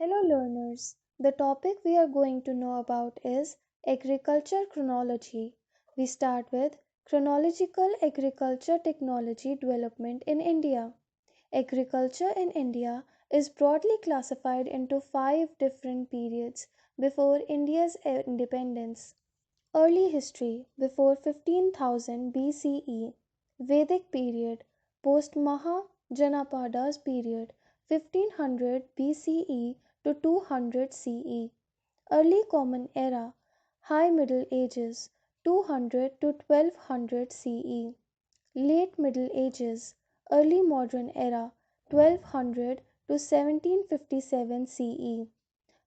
Hello learners, the topic we are going to know about is agriculture chronology. We start with chronological agriculture technology development in India. Agriculture in India is broadly classified into five different periods before India's independence. Early history before 15,000 BCE, Vedic period, post Mahajanapadas period 1500 BCE to 200 CE, early Common Era, High Middle Ages 200 to 1200 CE, late Middle Ages, early Modern Era 1200 to 1757 CE,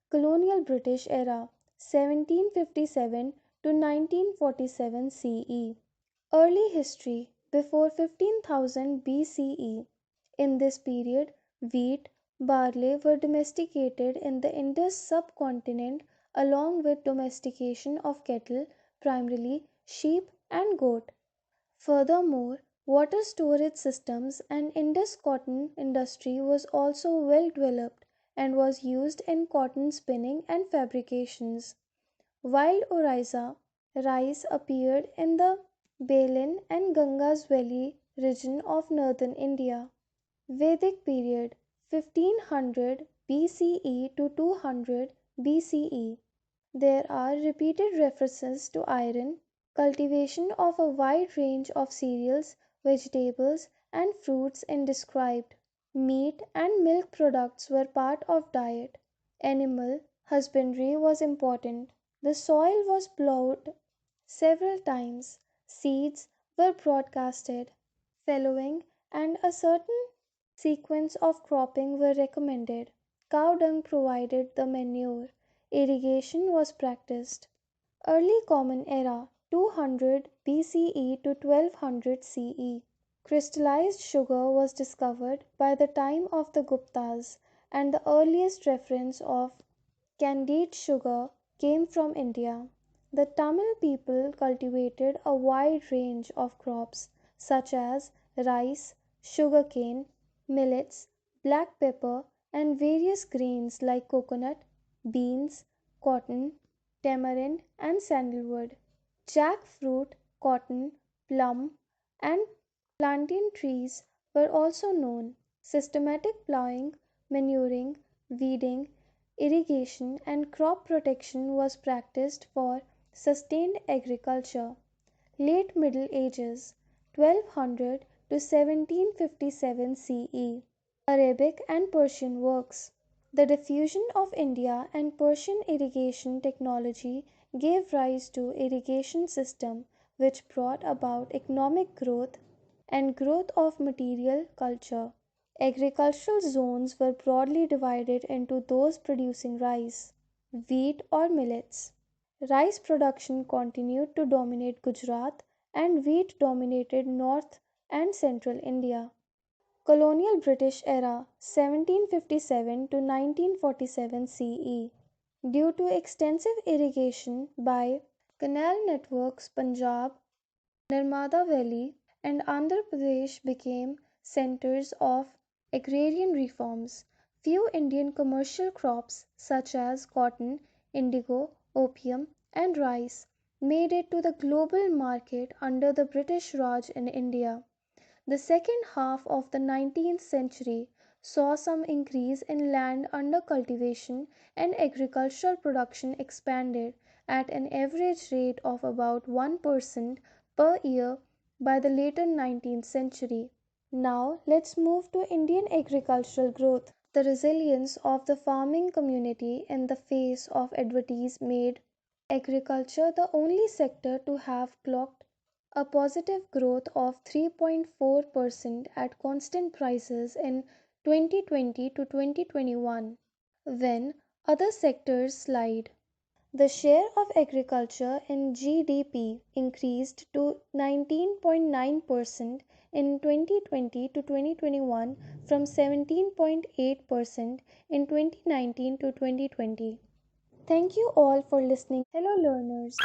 Colonial British Era 1757 to 1947 CE. Early history before 15,000 BCE. In this period, wheat, barley were domesticated in the Indus subcontinent along with domestication of cattle, primarily sheep and goat. Furthermore, water storage systems and Indus cotton industry was also well developed and was used in cotton spinning and fabrications. Wild orisa rice appeared in the Balin and Ganges Valley region of northern India. Vedic period 1500 BCE to 200 BCE. There are repeated references to iron, cultivation of a wide range of cereals, vegetables, and fruits in described. Meat and milk products were part of diet. Animal husbandry was important. The soil was plowed several times. Seeds were broadcasted. Fallowing and a certain sequence of cropping were recommended. Cow dung provided the manure. Irrigation was practiced. Early Common Era 200 BCE to 1200 CE. Crystallized sugar was discovered by the time of the Guptas, and the earliest reference of candied sugar came from India. The Tamil people cultivated a wide range of crops such as rice, sugarcane, millets, black pepper, and various grains like coconut, beans, cotton, tamarind, and sandalwood. Jackfruit, cotton, plum, and plantain trees were also known. Systematic plowing, manuring, weeding, irrigation, and crop protection was practiced for sustained agriculture. Late Middle Ages 1200 to 1757 CE. Arabic and Persian works. The diffusion of India and Persian irrigation technology gave rise to irrigation system which brought about economic growth and growth of material culture. Agricultural zones were broadly divided into those producing rice, wheat or millets. Rice production continued to dominate Gujarat and wheat dominated north and central India. Colonial British era 1757 to 1947 CE. Due to extensive irrigation by canal networks, Punjab, Narmada Valley, and Andhra Pradesh became centers of agrarian reforms. Few Indian commercial crops such as cotton, indigo, opium, and rice made it to the global market under the British Raj in India. The second half of the 19th century saw some increase in land under cultivation, and agricultural production expanded at an average rate of about 1% per year by the later 19th century. Now let's move to Indian agricultural growth. The resilience of the farming community in the face of adversity made agriculture the only sector to have clocked a positive growth of 3.4% at constant prices in 2020 to 2021, when other sectors slide. The share of agriculture in GDP increased to 19.9% in 2020 to 2021 from 17.8% in 2019 to 2020. Thank you all for listening. Hello, learners.